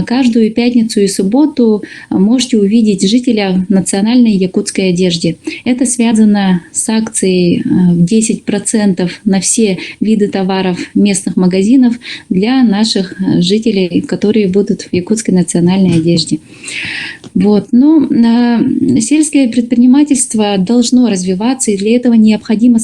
каждую пятницу и субботу можете увидеть жителя в национальной якутской одежде. Это связано с акцией в 10% на все виды товаров местных магазинов для наших жителей, которые будут в якутской национальной одежде. Сельское предпринимательство должно развиваться, и для этого необходимо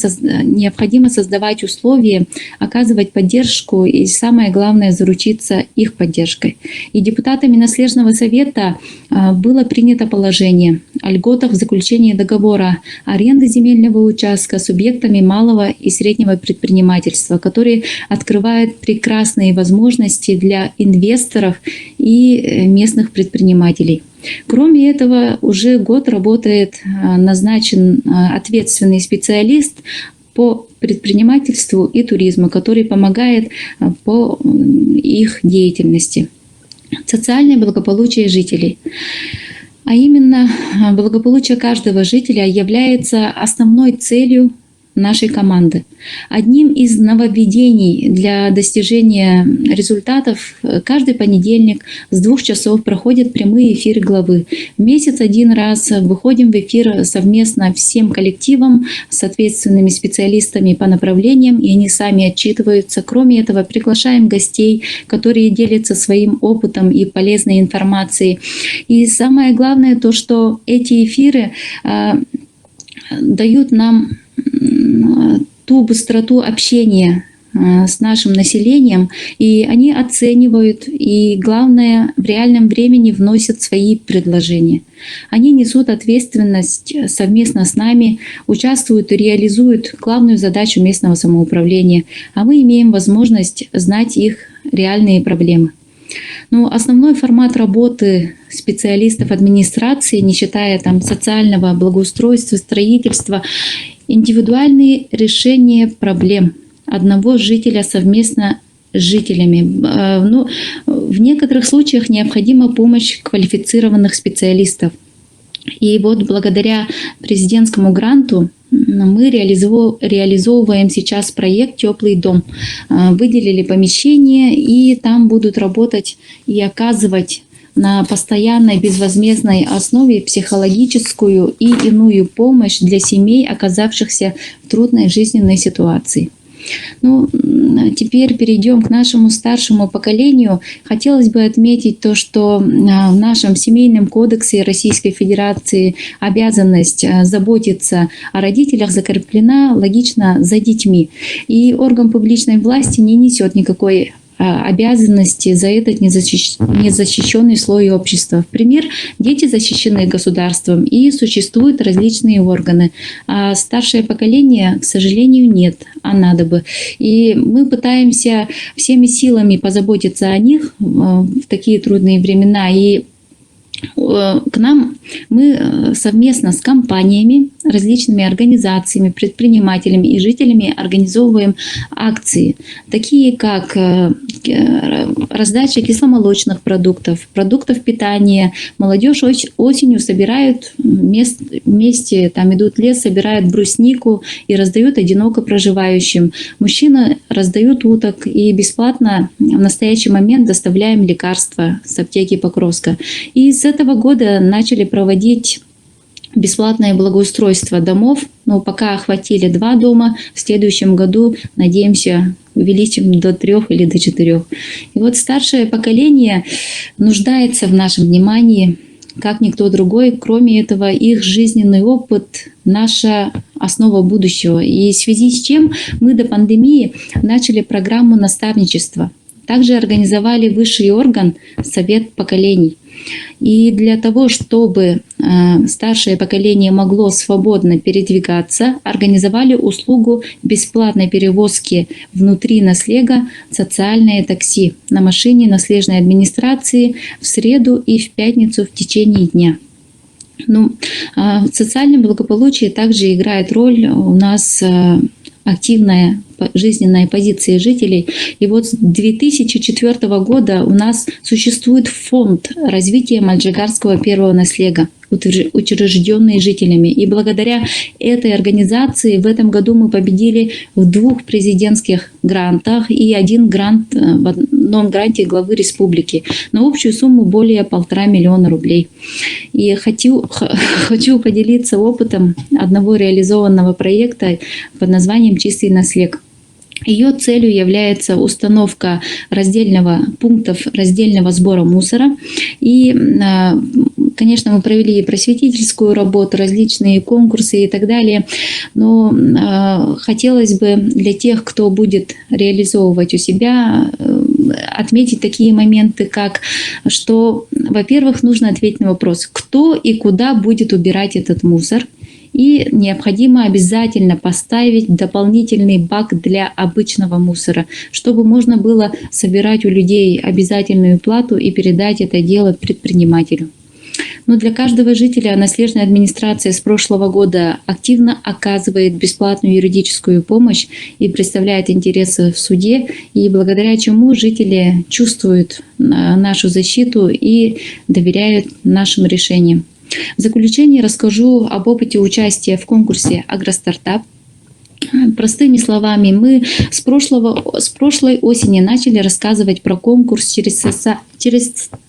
создавать условия, оказывать поддержку и, самое главное, заручиться их поддержкой. И депутатами Наследного совета было принято положение о льготах в заключении договора аренды земельного участка субъектами малого и среднего предпринимательства, которые открывают прекрасные возможности для инвесторов и местных предпринимателей. Кроме этого, уже год работает назначен ответственный специалист по предпринимательству и туризму, который помогает по их деятельности. Социальное благополучие жителей. А именно, благополучие каждого жителя является основной целью нашей команды. Одним из нововведений для достижения результатов каждый понедельник с 2 часов проходят прямые эфиры главы. В месяц один раз выходим в эфир совместно всем коллективом с ответственными специалистами по направлениям, и они сами отчитываются. Кроме этого, приглашаем гостей, которые делятся своим опытом и полезной информацией. И самое главное то, что эти эфиры дают нам ту быстроту общения с нашим населением, и они оценивают, и главное, в реальном времени вносят свои предложения. Они несут ответственность совместно с нами, участвуют и реализуют главную задачу местного самоуправления, а мы имеем возможность знать их реальные проблемы. Основной формат работы специалистов администрации, не считая социального благоустройства, строительства, индивидуальные решения проблем одного жителя совместно с жителями. В некоторых случаях необходима помощь квалифицированных специалистов. И благодаря президентскому гранту мы реализовываем сейчас проект «Теплый дом». Выделили помещение, и там будут работать и оказывать на постоянной безвозмездной основе психологическую и иную помощь для семей, оказавшихся в трудной жизненной ситуации. Теперь перейдем к нашему старшему поколению. Хотелось бы отметить то, что в нашем семейном кодексе Российской Федерации обязанность заботиться о родителях закреплена логично за детьми. И орган публичной власти не несет никакой обязанности за этот незащищенный слой общества. В пример, дети защищены государством, и существуют различные органы. А старшее поколение, к сожалению, нет, а надо бы. И мы пытаемся всеми силами позаботиться о них в такие трудные времена. И к нам мы совместно с компаниями, различными организациями, предпринимателями и жителями организовываем акции, такие как раздача кисломолочных продуктов, продуктов питания. Молодежь осенью собирают вместе, идут в лес, собирают бруснику и раздают одиноко проживающим. Мужчины раздают уток, и бесплатно в настоящий момент доставляем лекарства с аптеки Покровска. И с этого года начали проводить бесплатное благоустройство домов, но пока охватили 2 дома, в следующем году, надеемся, увеличим до 3 или до 4. И вот старшее поколение нуждается в нашем внимании, как никто другой. Кроме этого, их жизненный опыт – наша основа будущего. И в связи с чем мы до пандемии начали программу наставничества. Также организовали высший орган «Совет поколений». И для того, чтобы старшее поколение могло свободно передвигаться, организовали услугу бесплатной перевозки внутри наслега «Социальное такси» на машине наследной администрации в среду и в пятницу в течение дня. Социальное благополучие также играет роль у нас активная жизненная позиция жителей. И вот с 2004 года у нас существует фонд развития Мальджигарского первого наслега, учрежденный жителями. И благодаря этой организации в этом году мы победили в 2 президентских грантах и 1 грант в одном гранте главы республики на общую сумму более 1,5 миллиона рублей. И хочу поделиться опытом одного реализованного проекта под названием «Чистый наслег». Ее целью является установка пунктов раздельного сбора мусора. И, конечно, мы провели просветительскую работу, различные конкурсы и так далее. Но хотелось бы для тех, кто будет реализовывать у себя, отметить такие моменты, как что, во-первых, нужно ответить на вопрос, кто и куда будет убирать этот мусор. И необходимо обязательно поставить дополнительный бак для обычного мусора, чтобы можно было собирать у людей обязательную плату и передать это дело предпринимателю. Но для каждого жителя наследная администрация с прошлого года активно оказывает бесплатную юридическую помощь и представляет интересы в суде, и благодаря чему жители чувствуют нашу защиту и доверяют нашим решениям. В заключение расскажу об опыте участия в конкурсе «Агростартап». Простыми словами, мы с прошлой осени начали рассказывать про конкурс через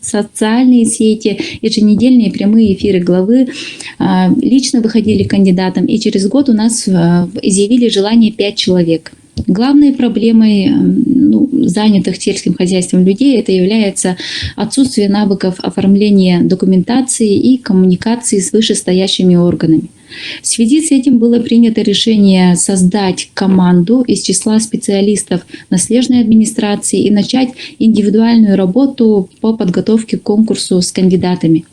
социальные сети, еженедельные прямые эфиры главы, лично выходили к кандидатам, и через год у нас изъявили желание 5 человек. Главной проблемой занятых сельским хозяйством людей это является отсутствие навыков оформления документации и коммуникации с вышестоящими органами. В связи с этим было принято решение создать команду из числа специалистов наследной администрации и начать индивидуальную работу по подготовке к конкурсу с кандидатами,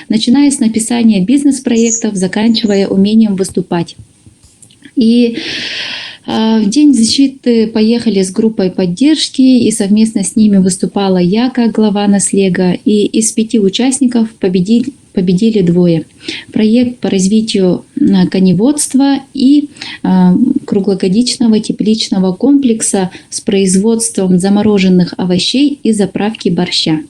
начиная с написания бизнес-проектов, заканчивая умением выступать. И в День защиты поехали с группой поддержки, и совместно с ними выступала я как глава наслега, и из 5 участников победили 2. Проект по развитию коневодства и круглогодичного тепличного комплекса с производством замороженных овощей и заправки борща.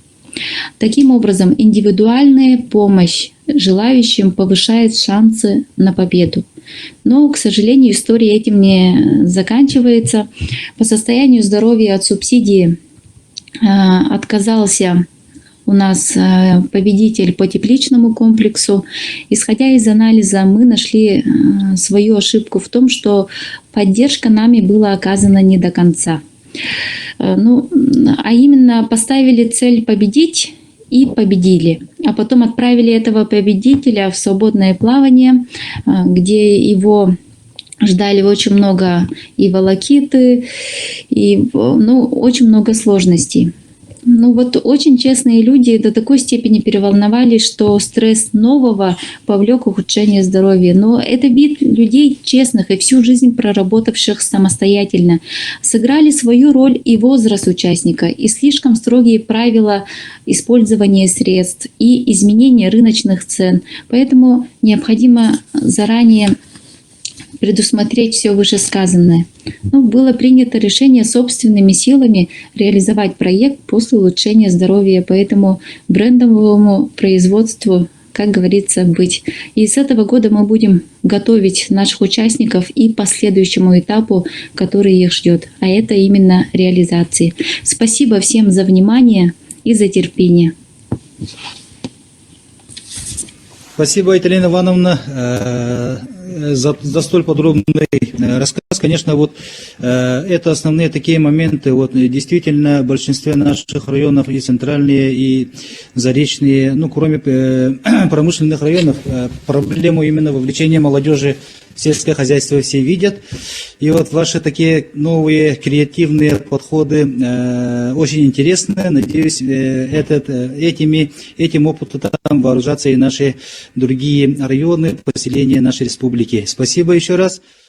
Таким образом, индивидуальная помощь желающим повышает шансы на победу. Но, к сожалению, история этим не заканчивается. По состоянию здоровья от субсидии отказался у нас победитель по тепличному комплексу. Исходя из анализа, мы нашли свою ошибку в том, что поддержка нами была оказана не до конца. А именно поставили цель победить и победили. А потом отправили этого победителя в свободное плавание, где его ждали очень много и волокиты, и очень много сложностей. Очень честные люди до такой степени переволновались, что стресс нового повлек ухудшение здоровья. Но это вид людей честных и всю жизнь проработавших самостоятельно. Сыграли свою роль и возраст участника, и слишком строгие правила использования средств, и изменения рыночных цен. Поэтому необходимо заранее предусмотреть все вышесказанное. Было принято решение собственными силами реализовать проект после улучшения здоровья, поэтому брендовому производству, как говорится, быть. И с этого года мы будем готовить наших участников и по следующему этапу, который их ждет, а это именно реализации. Спасибо всем за внимание и за терпение. Спасибо, Елена Ивановна, за столь подробный рассказ. Конечно, вот это основные такие моменты. Вот действительно, в большинстве наших районов и центральные, и заречные, ну, кроме промышленных районов, проблему именно вовлечения молодежи в сельское хозяйство все видят. И вот ваши такие новые креативные подходы очень интересны. Надеюсь, этим опытом вооружатся и наши другие районы, поселения нашей республики. Спасибо еще раз.